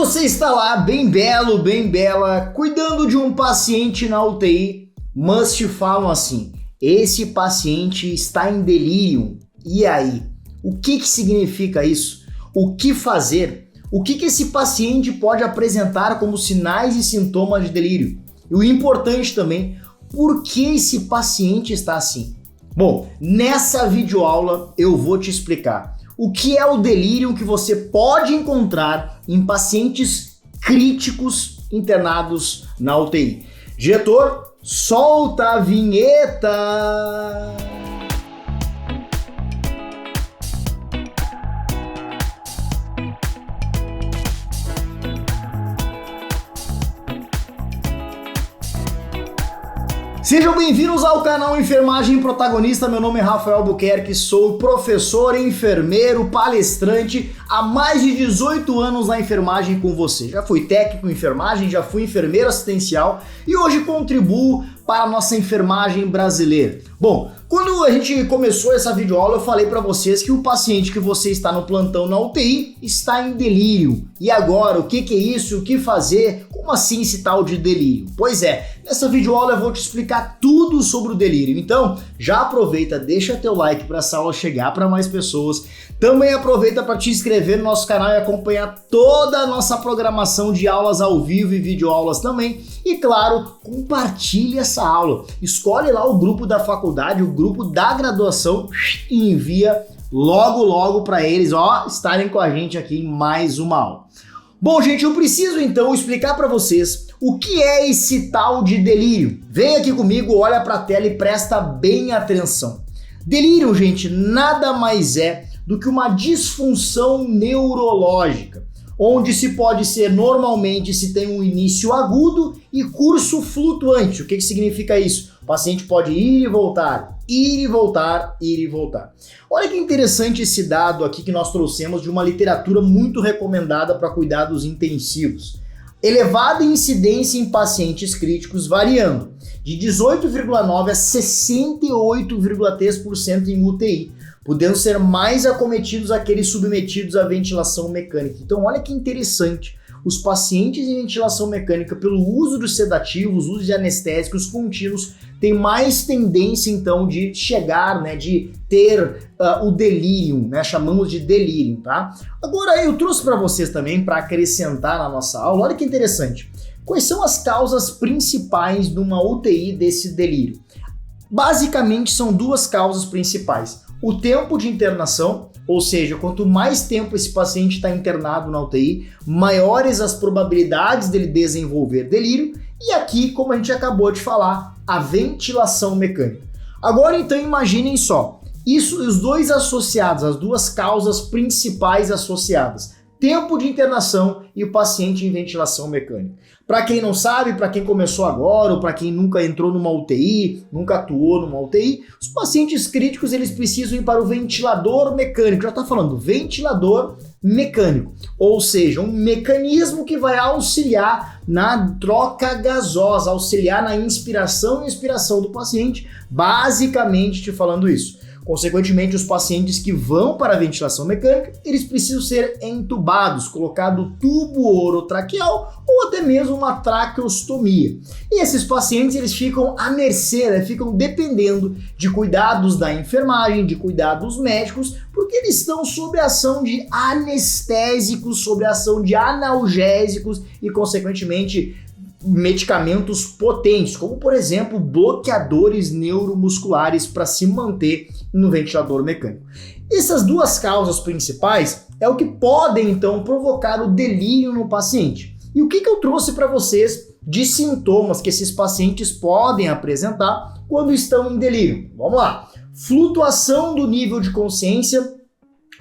você está lá, bem belo, bem bela, cuidando de um paciente na UTI, mas te falam assim, esse paciente está em delírio. E aí? O que significa isso? O que fazer? O que esse paciente pode apresentar como sinais e sintomas de delírio? E o importante também, por que esse paciente está assim? Bom, nessa videoaula eu vou te explicar o que é o delírio que você pode encontrar em pacientes críticos internados na UTI. Diretor, solta a vinheta! Sejam bem-vindos ao canal Enfermagem Protagonista. Meu nome é Rafael Albuquerque, sou professor, enfermeiro, palestrante há mais de 18 anos na enfermagem com você. Já fui técnico em enfermagem, já fui enfermeiro assistencial e hoje contribuo para a nossa enfermagem brasileira. Bom, quando a gente começou essa videoaula, eu falei para vocês que o paciente que você está no plantão na UTI está em delírio. E agora, o que é isso? O que fazer? Como assim esse tal de delírio? Pois é, nessa videoaula eu vou te explicar tudo sobre o delírio. Então, já aproveita, deixa teu like para essa aula chegar para mais pessoas. Também aproveita para te inscrever no nosso canal e acompanhar toda a nossa programação de aulas ao vivo e videoaulas também. E claro, compartilhe essa aula. Escolhe lá o grupo da faculdade, o grupo da graduação e envia logo para eles, estarem com a gente aqui em mais uma aula. Bom, gente, eu preciso então explicar para vocês o que é esse tal de delírio. Vem aqui comigo, olha para a tela e presta bem atenção. Delírio, gente, nada mais é do que uma disfunção neurológica, onde se pode ser normalmente se tem um início agudo e curso flutuante. O que significa isso? O paciente pode ir e voltar, ir e voltar, ir e voltar. Olha que interessante esse dado aqui que nós trouxemos de uma literatura muito recomendada para cuidados intensivos. Elevada incidência em pacientes críticos variando de 18,9% a 68,3% em UTI, podendo ser mais acometidos aqueles submetidos à ventilação mecânica. Então olha que interessante, os pacientes em ventilação mecânica, pelo uso dos sedativos, uso de anestésicos contínuos, têm mais tendência então de chegar, de ter o delírio, chamamos de delírio, tá? Agora eu trouxe para vocês também, para acrescentar na nossa aula, olha que interessante, quais são as causas principais de uma UTI desse delírio? Basicamente são duas causas principais. O tempo de internação, ou seja, quanto mais tempo esse paciente está internado na UTI, maiores as probabilidades dele desenvolver delírio. E aqui, como a gente acabou de falar, a ventilação mecânica. Agora então imaginem só, os dois associados, as duas causas principais associadas. Tempo de internação e o paciente em ventilação mecânica. Para quem não sabe, para quem começou agora ou para quem nunca entrou numa UTI, nunca atuou numa UTI, os pacientes críticos eles precisam ir para o ventilador mecânico. Já está falando ventilador mecânico, ou seja, um mecanismo que vai auxiliar na troca gasosa, auxiliar na inspiração e expiração do paciente, basicamente te falando isso. Consequentemente, os pacientes que vão para a ventilação mecânica, eles precisam ser entubados, colocado tubo orotraqueal ou até mesmo uma traqueostomia. E esses pacientes, eles ficam à mercê, ficam dependendo de cuidados da enfermagem, de cuidados médicos, porque eles estão sob a ação de anestésicos, sob a ação de analgésicos e, consequentemente, medicamentos potentes, como por exemplo bloqueadores neuromusculares para se manter no ventilador mecânico. Essas duas causas principais é o que podem então provocar o delírio no paciente. E o que eu trouxe para vocês de sintomas que esses pacientes podem apresentar quando estão em delírio? Vamos lá. Flutuação do nível de consciência.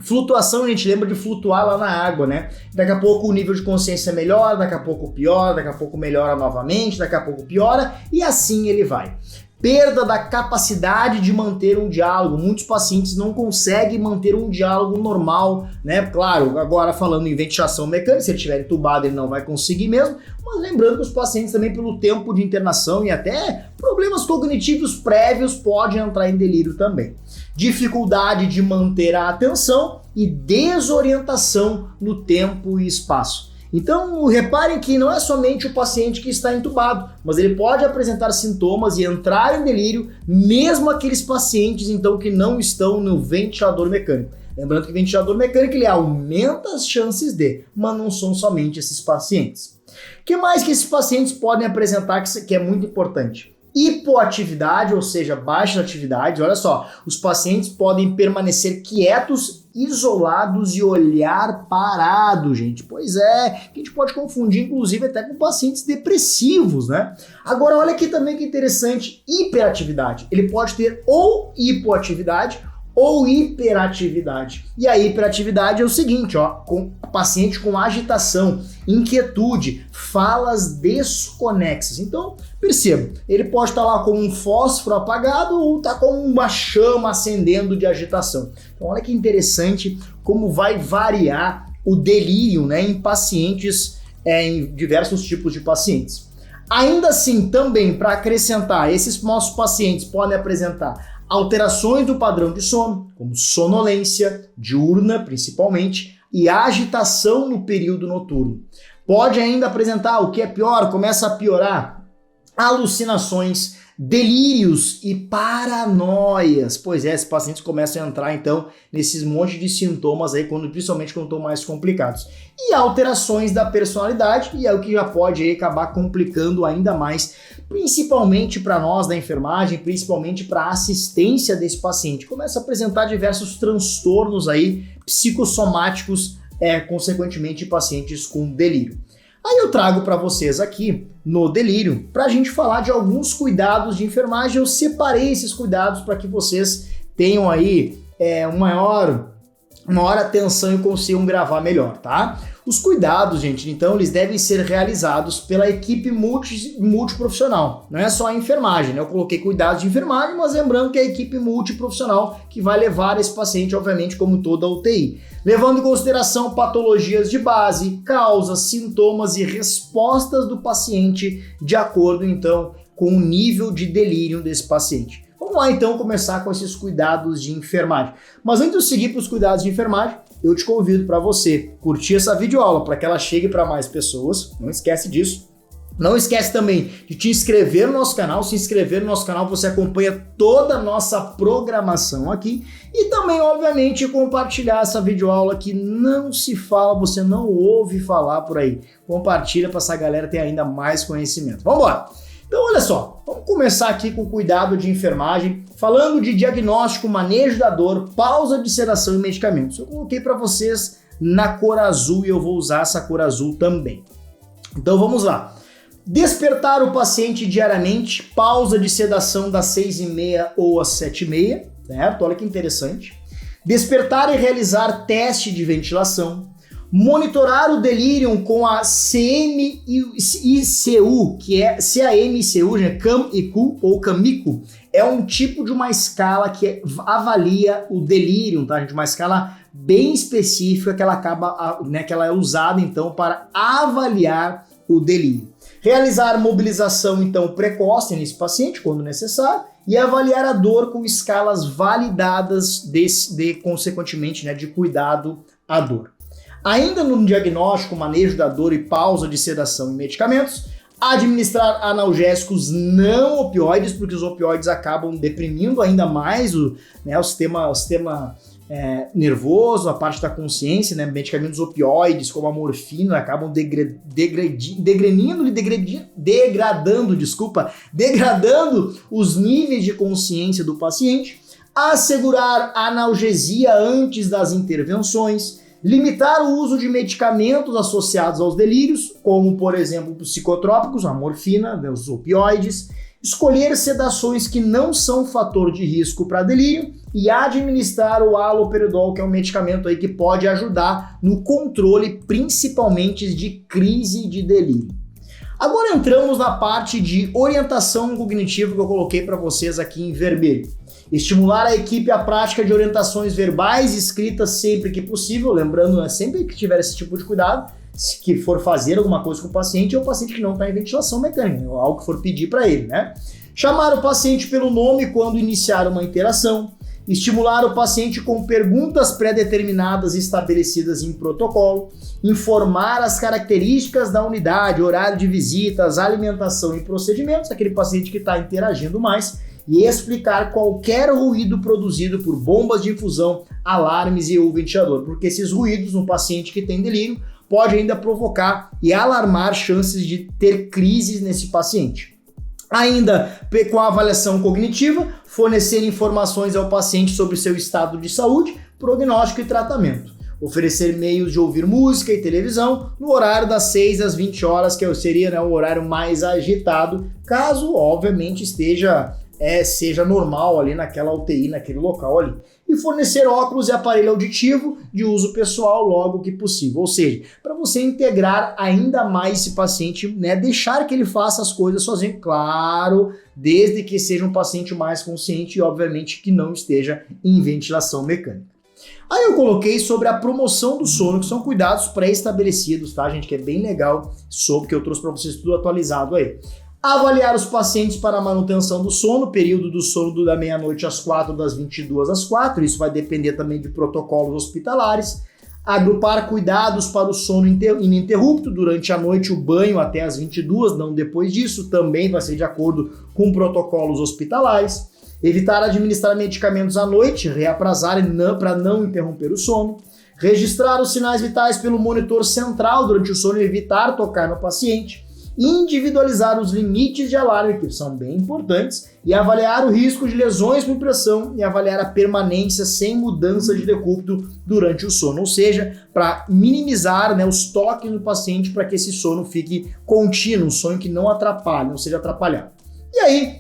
Flutuação, a gente lembra de flutuar lá na água, Daqui a pouco o nível de consciência melhora, daqui a pouco piora, daqui a pouco melhora novamente, daqui a pouco piora e assim ele vai. Perda da capacidade de manter um diálogo. Muitos pacientes não conseguem manter um diálogo normal, Claro, agora falando em ventilação mecânica, se ele estiver entubado ele não vai conseguir mesmo, mas lembrando que os pacientes também pelo tempo de internação e até problemas cognitivos prévios podem entrar em delírio também. Dificuldade de manter a atenção e desorientação no tempo e espaço. Então, reparem que não é somente o paciente que está entubado, mas ele pode apresentar sintomas e entrar em delírio, mesmo aqueles pacientes, então, que não estão no ventilador mecânico. Lembrando que o ventilador mecânico ele aumenta as chances de, mas não são somente esses pacientes. O que mais que esses pacientes podem apresentar que é muito importante? Hipoatividade, ou seja, baixa atividade. Olha só, os pacientes podem permanecer quietos, isolados e olhar parado, gente. Pois é, que a gente pode confundir, inclusive, até com pacientes depressivos, né? Agora, olha aqui também que interessante, hiperatividade. Ele pode ter ou hipoatividade ou hiperatividade. E a hiperatividade é o seguinte, ó, com paciente com agitação, inquietude, falas desconexas. Então, perceba, ele pode estar lá com um fósforo apagado ou estar com uma chama acendendo de agitação. Então, olha que interessante como vai variar o delírio, né, em pacientes, em diversos tipos de pacientes. Ainda assim, também, para acrescentar, esses nossos pacientes podem apresentar alterações do padrão de sono, como sonolência diurna, principalmente, e agitação no período noturno. Pode ainda apresentar, o que é pior, começa a piorar, alucinações, delírios e paranoias. Pois é, esses pacientes começam a entrar, então, nesses monte de sintomas aí, principalmente quando estão mais complicados. E alterações da personalidade, e é o que já pode aí acabar complicando ainda mais, principalmente para nós da enfermagem, principalmente para a assistência desse paciente. Começa a apresentar diversos transtornos aí psicossomáticos, consequentemente, pacientes com delírio. Aí eu trago para vocês aqui, no delírio, para a gente falar de alguns cuidados de enfermagem. Eu separei esses cuidados para que vocês tenham aí maior atenção e consigam gravar melhor, tá? Os cuidados, gente, então, eles devem ser realizados pela equipe multiprofissional. Não é só a enfermagem, né? Eu coloquei cuidados de enfermagem, mas lembrando que é a equipe multiprofissional que vai levar esse paciente, obviamente, como toda a UTI. Levando em consideração patologias de base, causas, sintomas e respostas do paciente de acordo, então, com o nível de delírio desse paciente. Vamos lá, então, começar com esses cuidados de enfermagem. Mas antes de eu seguir para os cuidados de enfermagem, eu te convido para você curtir essa videoaula para que ela chegue para mais pessoas. Não esquece disso. Não esquece também de te inscrever no nosso canal. Se inscrever no nosso canal, você acompanha toda a nossa programação aqui. E também, obviamente, compartilhar essa videoaula que não se fala, você não ouve falar por aí. Compartilha para essa galera ter ainda mais conhecimento. Vamos embora! Então, olha só, vamos começar aqui com o cuidado de enfermagem, falando de diagnóstico, manejo da dor, pausa de sedação e medicamentos. Eu coloquei para vocês na cor azul e eu vou usar essa cor azul também. Então, vamos lá. Despertar o paciente diariamente, pausa de sedação das 6h30 ou às 7h30, certo? Olha que interessante. Despertar e realizar teste de ventilação. Monitorar o delírio com a CAM-ICU, que é CAM-ICU, né? CAM-ICU ou CAM-ICU, é um tipo de uma escala que avalia o delírio, tá, gente? Uma escala bem específica que ela acaba, né, que ela é usada então para avaliar o delírio. Realizar mobilização então precoce nesse paciente quando necessário e avaliar a dor com escalas validadas consequentemente, né, de cuidado à dor. Ainda no diagnóstico, manejo da dor e pausa de sedação e medicamentos, administrar analgésicos não opioides, porque os opioides acabam deprimindo ainda mais o sistema nervoso, a parte da consciência, né? Medicamentos opioides, como a morfina, acabam degradando os níveis de consciência do paciente, assegurar analgesia antes das intervenções, limitar o uso de medicamentos associados aos delírios, como, por exemplo, psicotrópicos, a morfina, os opioides, escolher sedações que não são fator de risco para delírio e administrar o haloperidol, que é um medicamento aí que pode ajudar no controle, principalmente de crise de delírio. Agora entramos na parte de orientação cognitiva que eu coloquei para vocês aqui em vermelho. Estimular a equipe à prática de orientações verbais e escritas sempre que possível, lembrando, né, sempre que tiver esse tipo de cuidado, se que for fazer alguma coisa com o paciente, é o paciente que não está em ventilação mecânica, ou algo que for pedir para ele, né? Chamar o paciente pelo nome quando iniciar uma interação, Estimular o paciente com perguntas pré-determinadas e estabelecidas em protocolo. Informar as características da unidade, horário de visitas, alimentação e procedimentos, aquele paciente que está interagindo mais. E explicar qualquer ruído produzido por bombas de infusão, alarmes e ou ventilador, porque esses ruídos no paciente que tem delírio pode ainda provocar e alarmar chances de ter crises nesse paciente. Ainda com a avaliação cognitiva, fornecer informações ao paciente sobre seu estado de saúde, prognóstico e tratamento. Oferecer meios de ouvir música e televisão no horário das 6 às 20 horas, que seria, né, o horário mais agitado, caso, obviamente, seja normal ali naquela UTI, naquele local ali. E fornecer óculos e aparelho auditivo de uso pessoal logo que possível. Ou seja, para você integrar ainda mais esse paciente, né, deixar que ele faça as coisas sozinho, claro, desde que seja um paciente mais consciente e, obviamente, que não esteja em ventilação mecânica. Aí eu coloquei sobre a promoção do sono, que são cuidados pré-estabelecidos, tá, gente? Que é bem legal, porque eu trouxe para vocês tudo atualizado aí. Avaliar os pacientes para a manutenção do sono, período do sono da meia-noite às 4, das 22 às 4, isso vai depender também de protocolos hospitalares. Agrupar cuidados para o sono ininterrupto, durante a noite o banho até às 22, não depois disso, também vai ser de acordo com protocolos hospitalares. Evitar administrar medicamentos à noite, reaprazar para não interromper o sono. Registrar os sinais vitais pelo monitor central durante o sono e evitar tocar no paciente. Individualizar os limites de alarme, que são bem importantes, e avaliar o risco de lesões por pressão e avaliar a permanência sem mudança de decúbito durante o sono, ou seja, para minimizar, né, os toques no paciente para que esse sono fique contínuo, um sono que não atrapalhe, não seja atrapalhado. E aí,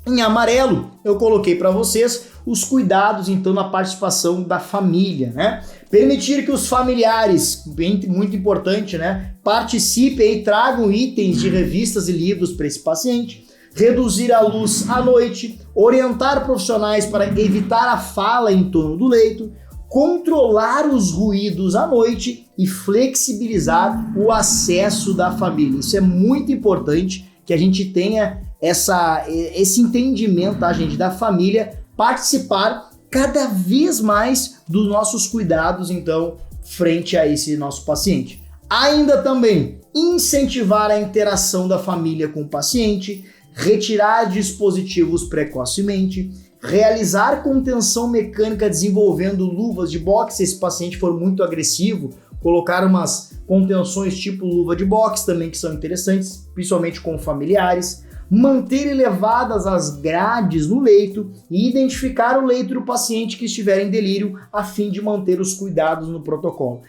em amarelo, eu coloquei para vocês os cuidados, então, na participação da família, né? Permitir que os familiares, muito importante, né, participem e tragam itens de revistas e livros para esse paciente. Reduzir a luz à noite, orientar profissionais para evitar a fala em torno do leito, controlar os ruídos à noite e flexibilizar o acesso da família. Isso é muito importante, que a gente tenha esse entendimento, tá, gente, da família participar cada vez mais dos nossos cuidados, então, frente a esse nosso paciente. Ainda também, incentivar a interação da família com o paciente, retirar dispositivos precocemente, realizar contenção mecânica desenvolvendo luvas de boxe, se esse paciente for muito agressivo, colocar umas contenções tipo luva de boxe também, que são interessantes, principalmente com familiares. Manter elevadas as grades no leito e identificar o leito do paciente que estiver em delírio a fim de manter os cuidados no protocolo.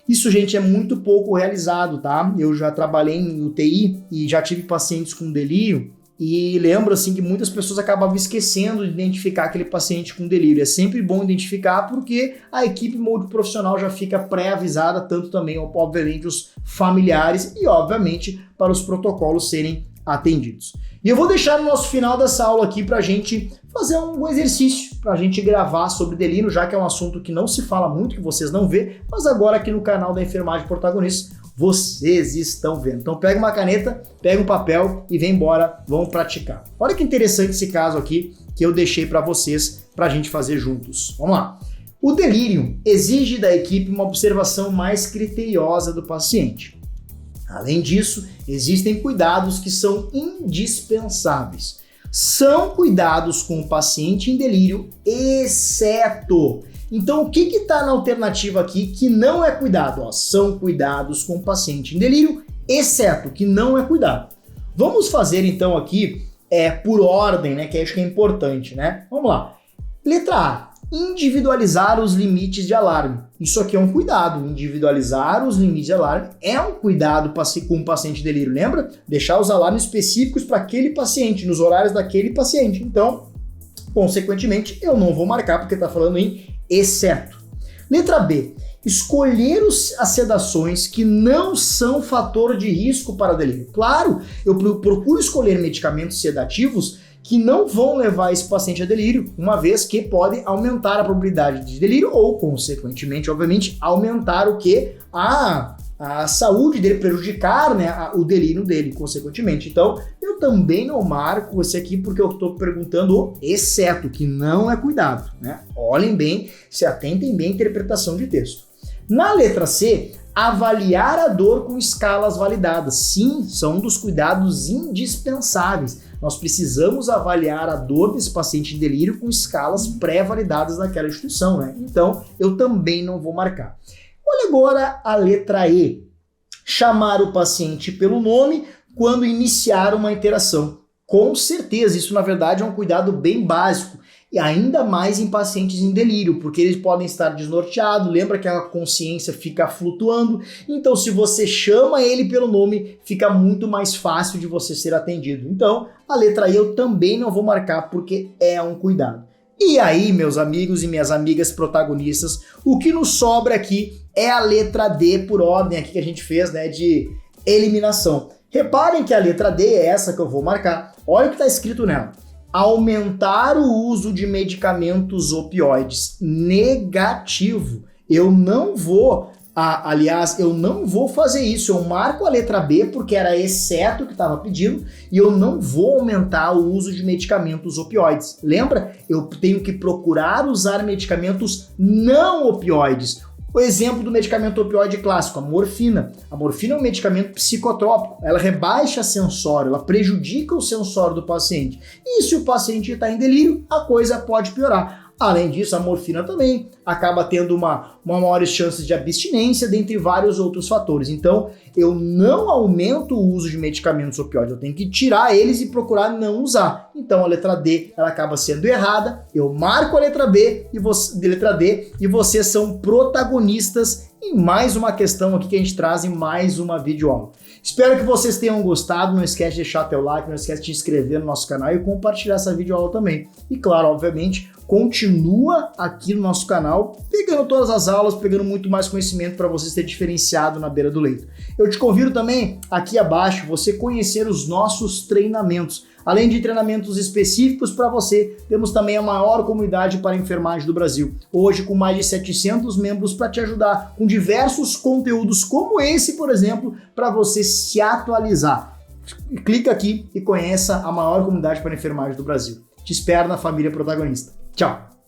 Isso, gente, é muito pouco realizado, tá? Eu já trabalhei em UTI e já tive pacientes com delírio e lembro, assim, que muitas pessoas acabavam esquecendo de identificar aquele paciente com delírio. É sempre bom identificar porque a equipe multiprofissional já fica pré-avisada, tanto também, obviamente, os familiares e, obviamente, para os protocolos serem atendidos. E eu vou deixar no nosso final dessa aula aqui para a gente fazer um exercício, para a gente gravar sobre delírio, já que é um assunto que não se fala muito, que vocês não vê, mas agora aqui no canal da Enfermagem Protagonista, vocês estão vendo. Então pega uma caneta, pega um papel e vem embora, vamos praticar. Olha que interessante esse caso aqui que eu deixei para vocês, para a gente fazer juntos. Vamos lá. O delírio exige da equipe uma observação mais criteriosa do paciente. Além disso, existem cuidados que são indispensáveis. São cuidados com o paciente em delírio, exceto. Então, o que está na alternativa aqui que não é cuidado? Ó, são cuidados com o paciente em delírio, exceto, que não é cuidado. Vamos fazer então aqui por ordem, né? Que acho que é importante, né? Vamos lá. Letra A. Individualizar os limites de alarme. Isso aqui é um cuidado. Individualizar os limites de alarme é um cuidado com o paciente delírio. Lembra? Deixar os alarmes específicos para aquele paciente, nos horários daquele paciente. Então, consequentemente, eu não vou marcar porque está falando em exceto. Letra B. Escolher as sedações que não são fator de risco para delírio. Claro, eu procuro escolher medicamentos sedativos que não vão levar esse paciente a delírio, uma vez que pode aumentar a probabilidade de delírio ou, consequentemente, obviamente, aumentar o que? A a saúde dele, prejudicar, né, o delírio dele, consequentemente. Então, eu também não marco esse aqui porque eu estou perguntando o exceto, que não é cuidado, né? Olhem bem, se atentem bem à interpretação de texto. Na letra C, avaliar a dor com escalas validadas. Sim, são um dos cuidados indispensáveis. Nós precisamos avaliar a dor desse paciente em delírio com escalas pré-validadas naquela instituição, né? Então, eu também não vou marcar. Olha agora a letra E. Chamar o paciente pelo nome quando iniciar uma interação. Com certeza, isso na verdade é um cuidado bem básico. E ainda mais em pacientes em delírio, porque eles podem estar desnorteados, lembra que a consciência fica flutuando, então se você chama ele pelo nome, fica muito mais fácil de você ser atendido. Então, a letra E eu também não vou marcar, porque é um cuidado. E aí, meus amigos e minhas amigas protagonistas, o que nos sobra aqui é a letra D por ordem aqui que a gente fez, né, de eliminação. Reparem que a letra D é essa que eu vou marcar. Olha o que está escrito nela. Aumentar o uso de medicamentos opioides. Negativo. Eu não vou, eu não vou fazer isso. Eu marco a letra B porque era exceto que estava pedindo e eu não vou aumentar o uso de medicamentos opioides. Lembra? Eu tenho que procurar usar medicamentos não opioides. O exemplo do medicamento opioide clássico, a morfina. A morfina é um medicamento psicotrópico, ela rebaixa sensório, ela prejudica o sensório do paciente. E se o paciente está em delírio, a coisa pode piorar. Além disso, a morfina também acaba tendo uma maiores chances de abstinência, dentre vários outros fatores. Então, eu não aumento o uso de medicamentos opioides, eu tenho que tirar eles e procurar não usar. Então, a letra D, ela acaba sendo errada, eu marco a letra B e letra D e vocês são protagonistas em mais uma questão aqui que a gente traz em mais uma videoaula. Espero que vocês tenham gostado, não esquece de deixar teu like, não esquece de se inscrever no nosso canal e compartilhar essa videoaula também. E claro, obviamente, continua aqui no nosso canal, pegando todas as aulas, pegando muito mais conhecimento para você ser diferenciado na beira do leito. Eu te convido também, aqui abaixo, você conhecer os nossos treinamentos. Além de treinamentos específicos para você, temos também a maior comunidade para enfermagem do Brasil. Hoje, com mais de 700 membros para te ajudar, com diversos conteúdos como esse, por exemplo, para você se atualizar. Clica aqui e conheça a maior comunidade para enfermagem do Brasil. Te espero na família protagonista. Tchau!